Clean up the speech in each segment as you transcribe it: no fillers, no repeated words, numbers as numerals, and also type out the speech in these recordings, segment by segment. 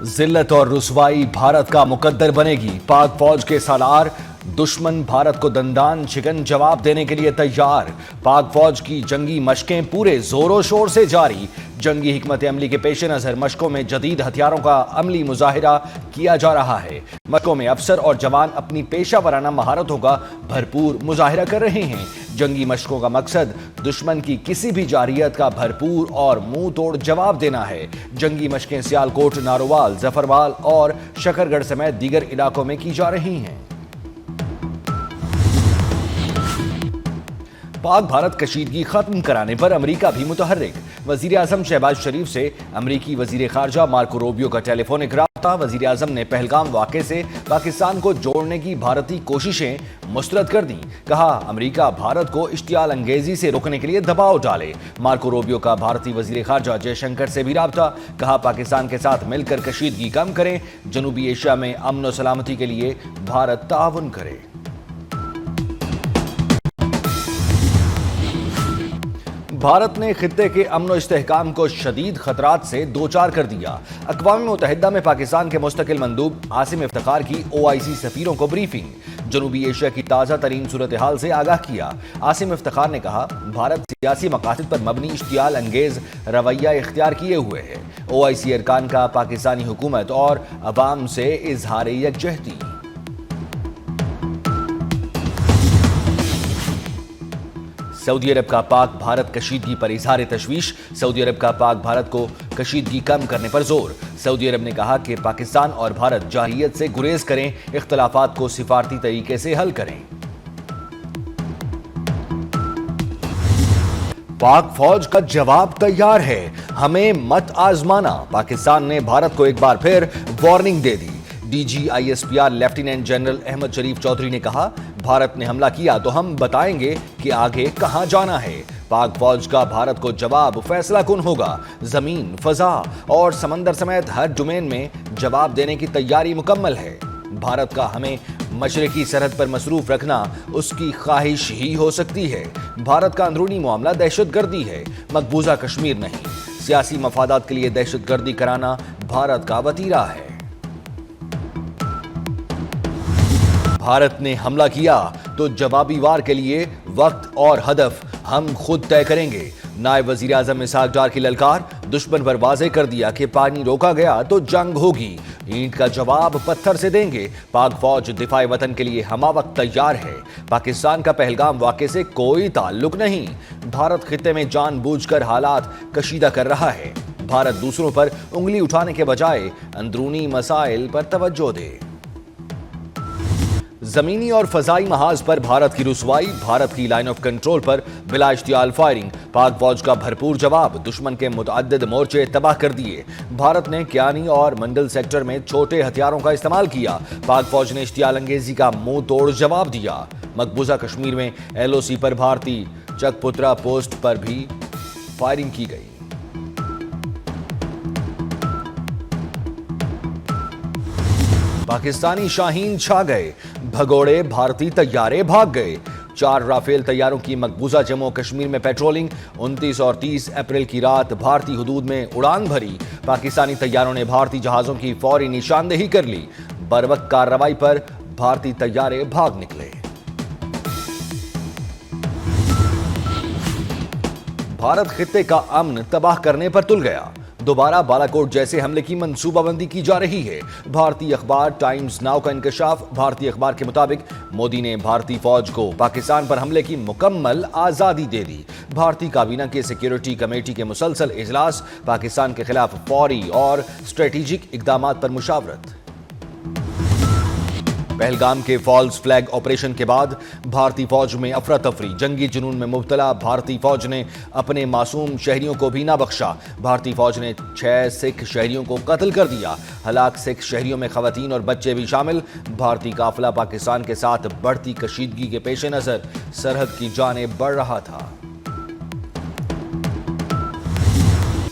ذلت اور رسوائی بھارت کا مقدر بنے گی۔ پاک فوج کے سالار دشمن بھارت کو دندان چکن جواب دینے کے لیے تیار۔ پاک فوج کی جنگی مشقیں پورے زور و شور سے جاری۔ جنگی حکمت عملی کے پیش نظر مشقوں میں جدید ہتھیاروں کا عملی مظاہرہ کیا جا رہا ہے۔ مشقوں میں افسر اور جوان اپنی پیشہ ورانہ مہارتوں کا بھرپور مظاہرہ کر رہے ہیں۔ جنگی مشقوں کا مقصد دشمن کی کسی بھی جارحیت کا بھرپور اور منہ توڑ جواب دینا ہے۔ جنگی مشقیں سیالکوٹ، نارووال، ظفروال اور شکرگڑھ سمیت دیگر علاقوں میں کی جا رہی ہیں۔ پاک بھارت کشیدگی ختم کرانے پر امریکہ بھی متحرک۔ وزیر اعظم شہباز شریف سے امریکی وزیر خارجہ مارکو روبیو کا ٹیلی فونک رابطہ۔ وزیر اعظم نے پہلگام واقعے سے پاکستان کو جوڑنے کی بھارتی کوششیں مسترد کر دیں۔ کہا امریکہ بھارت کو اشتعال انگیزی سے روکنے کے لیے دباؤ ڈالے۔ مارکو روبیو کا بھارتی وزیر خارجہ جے شنکر سے بھی رابطہ۔ کہا پاکستان کے ساتھ مل کر کشیدگی کم کریں۔ جنوبی ایشیا میں امن و سلامتی کے لیے بھارت تعاون کرے۔ بھارت نے خطے کے امن و استحکام کو شدید خطرات سے دوچار کر دیا۔ اقوام متحدہ میں پاکستان کے مستقل مندوب عاصم افتخار کی OIC سفیروں کو بریفنگ۔ جنوبی ایشیا کی تازہ ترین صورتحال سے آگاہ کیا۔ عاصم افتخار نے کہا بھارت سیاسی مقاصد پر مبنی اشتعال انگیز رویہ اختیار کیے ہوئے ہے۔ OIC ارکان کا پاکستانی حکومت اور عوام سے اظہار یکجہتی۔ سعودی عرب کا پاک بھارت کشیدگی پر اظہار تشویش۔ سعودی عرب کا پاک بھارت کو کشیدگی کم کرنے پر زور۔ سعودی عرب نے کہا کہ پاکستان اور بھارت جارحیت سے گریز کریں، اختلافات کو سفارتی طریقے سے حل کریں۔ پاک فوج کا جواب تیار ہے، ہمیں مت آزمانا۔ پاکستان نے بھارت کو ایک بار پھر وارننگ دے دی۔ DGISPR لیفٹیننٹ جنرل احمد شریف چودھری نے کہا بھارت نے حملہ کیا تو ہم بتائیں گے کہ آگے کہاں جانا ہے۔ پاک فوج کا بھارت کو جواب فیصلہ کن ہوگا۔ زمین، فضا اور سمندر سمیت ہر ڈومین میں جواب دینے کی تیاری مکمل ہے۔ بھارت کا ہمیں مشرقی سرحد پر مصروف رکھنا اس کی خواہش ہی ہو سکتی ہے۔ بھارت کا اندرونی معاملہ دہشت گردی ہے، مقبوضہ کشمیر نہیں۔ سیاسی مفادات کے لیے دہشت گردی کرانا بھارت کا وتیرہ ہے۔ بھارت نے حملہ کیا تو جوابی وار کے لیے وقت اور ہدف ہم خود طے کریں گے۔ نائب وزیر اعظم اسحاق ڈار کی للکار۔ دشمن پر واضح کر دیا کہ پانی روکا گیا تو جنگ ہوگی، اینٹ کا جواب پتھر سے دیں گے۔ پاک فوج دفاع وطن کے لیے ہمہ وقت تیار ہے۔ پاکستان کا پہلگام واقعے سے کوئی تعلق نہیں۔ بھارت خطے میں جان بوجھ کر حالات کشیدہ کر رہا ہے۔ بھارت دوسروں پر انگلی اٹھانے کے بجائے اندرونی مسائل پر توجہ دے۔ زمینی اور فضائی محاذ پر بھارت کی رسوائی، بھارت کی لائن آف کنٹرول پر بلا اشتعال فائرنگ۔ پاک فوج کا بھرپور جواب، دشمن کے متعدد مورچے تباہ کر دیے۔ بھارت نے کیانی اور منڈل سیکٹر میں چھوٹے ہتھیاروں کا استعمال کیا۔ پاک فوج نے اشتعال انگیزی کا منہ توڑ جواب دیا۔ مقبوضہ کشمیر میں LOC پر بھارتی چک پترا پوسٹ پر بھی فائرنگ کی گئی۔ پاکستانی شاہین چھا گئے، بھگوڑے بھارتی طیارے بھاگ گئے۔ 4 رافیل طیاروں کی مقبوضہ جموں کشمیر میں پیٹرولنگ۔ 29 اور 30 اپریل کی رات بھارتی حدود میں اڑان بھری۔ پاکستانی طیاروں نے بھارتی جہازوں کی فوری نشاندہی کر لی۔ بروقت کارروائی پر بھارتی طیارے بھاگ نکلے۔ بھارت خطے کا امن تباہ کرنے پر تل گیا، دوبارہ بالاکوٹ جیسے حملے کی منصوبہ بندی کی جا رہی ہے۔ بھارتی اخبار ٹائمز ناؤ کا انکشاف۔ بھارتی اخبار کے مطابق مودی نے بھارتی فوج کو پاکستان پر حملے کی مکمل آزادی دے دی۔ بھارتی کابینہ کے سیکیورٹی کمیٹی کے مسلسل اجلاس، پاکستان کے خلاف فوری اور اسٹریٹجک اقدامات پر مشاورت۔ پہلگام کے فالز فلیگ آپریشن کے بعد بھارتی فوج میں افراتفری، جنگی جنون میں مبتلا بھارتی فوج نے اپنے معصوم شہریوں کو بھی نہ بخشا۔ بھارتی فوج نے 6 سکھ شہریوں کو قتل کر دیا۔ ہلاک سکھ شہریوں میں خواتین اور بچے بھی شامل۔ بھارتی قافلہ پاکستان کے ساتھ بڑھتی کشیدگی کے پیش نظر سرحد کی جانب بڑھ رہا تھا۔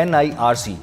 NIRC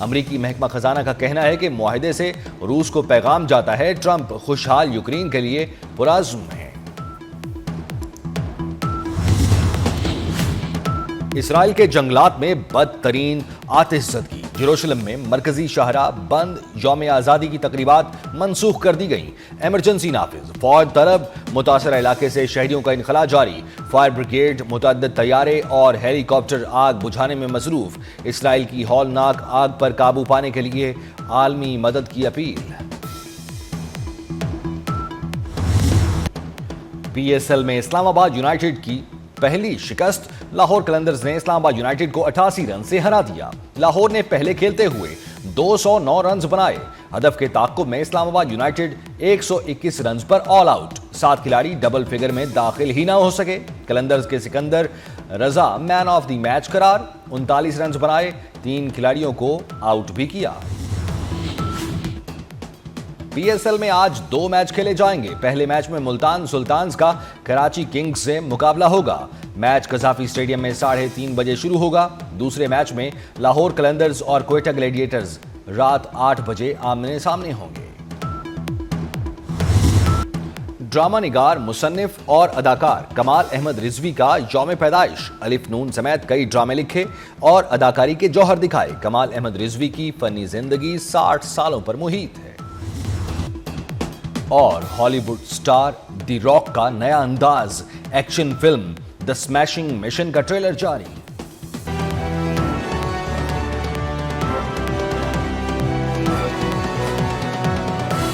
امریکی محکمہ خزانہ کا کہنا ہے کہ معاہدے سے روس کو پیغام جاتا ہے ٹرمپ خوشحال یوکرین کے لیے پرعزم ہیں۔ اسرائیل کے جنگلات میں بدترین آتش زدگی، یروشلم میں مرکزی شاہراہ بند، یوم آزادی کی تقریبات منسوخ کر دی گئیں، ایمرجنسی نافذ، فوج طلب، متاثرہ علاقے سے شہریوں کا انخلاء جاری، فائر بریگیڈ متعدد طیارے اور ہیلی کاپٹر آگ بجھانے میں مصروف، اسرائیل کی ہولناک آگ پر قابو پانے کے لیے عالمی مدد کی اپیل۔ پی ایس ایل میں اسلام آباد یونائیٹڈ کی پہلی شکست، لاہور قلندرز نے اسلام آباد یونائیٹڈ کو 88 رن سے ہرا دیا۔ لاہور نے پہلے کھیلتے ہوئے 209 رنز بنائے، ہدف کے تعاقب میں اسلام آباد یونائیٹڈ 121 رنز پر آل آؤٹ، 7 کھلاڑی ڈبل فگر میں داخل ہی نہ ہو سکے۔ قلندرز کے سکندر رضا مین آف دی میچ قرار، 39 رنز بنائے، 3 کھلاڑیوں کو آؤٹ بھی کیا۔ پی ایس ایل میں آج 2 میچ کھیلے جائیں گے۔ پہلے میچ میں ملتان سلطانز کا کراچی کنگز سے مقابلہ ہوگا۔ میچ قذافی اسٹیڈیم میں 3:30 بجے شروع ہوگا۔ دوسرے میچ میں لاہور قلندرز اور کوئٹہ گلیڈیٹرز رات 8 بجے آمنے سامنے ہوں گے۔ ڈرامہ نگار، مصنف اور اداکار کمال احمد رضوی کا یوم پیدائش، الف نون سمیت کئی ڈرامے لکھے اور اداکاری کے جوہر دکھائے۔ کمال احمد رضوی کی فنی زندگی 60 سالوں پر محیط ہے۔ اور ہالی ووڈ سٹار دی راک کا نیا انداز، ایکشن فلم دی اسمیشنگ مشن کا ٹریلر جاری۔